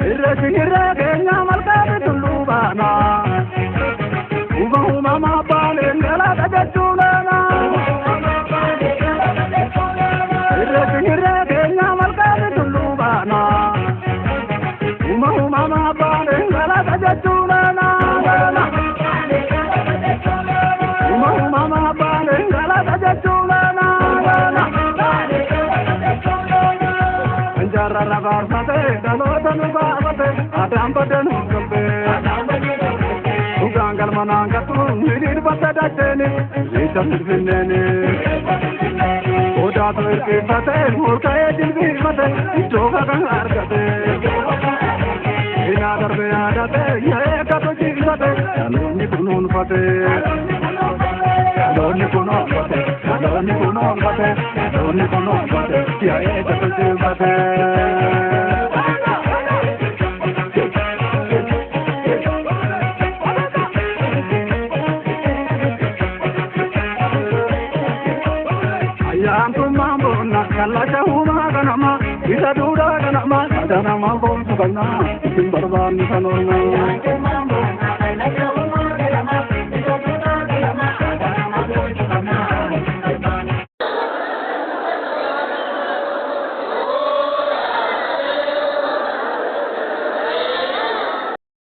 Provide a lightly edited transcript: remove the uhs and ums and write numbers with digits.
irra keenya malkaati tullubaana uma maapaan engala tajaajulana irra keenya malkaati tullubaana uma maapaan engala tajaajulana uma maapaan engala tajaajulana anjara rabarsate dalota nubate adam badan hukbe ugangal mananga tu nidir batadatene litam nene oda to ke bate mulka dilbi mate joga kan argate ina darbe adate ye ka to jigate ni kunun pate doni kunun pate ya ye ka to jigate kala jahuma ganama ida dura ganama dana mambo sugana timbarban sanona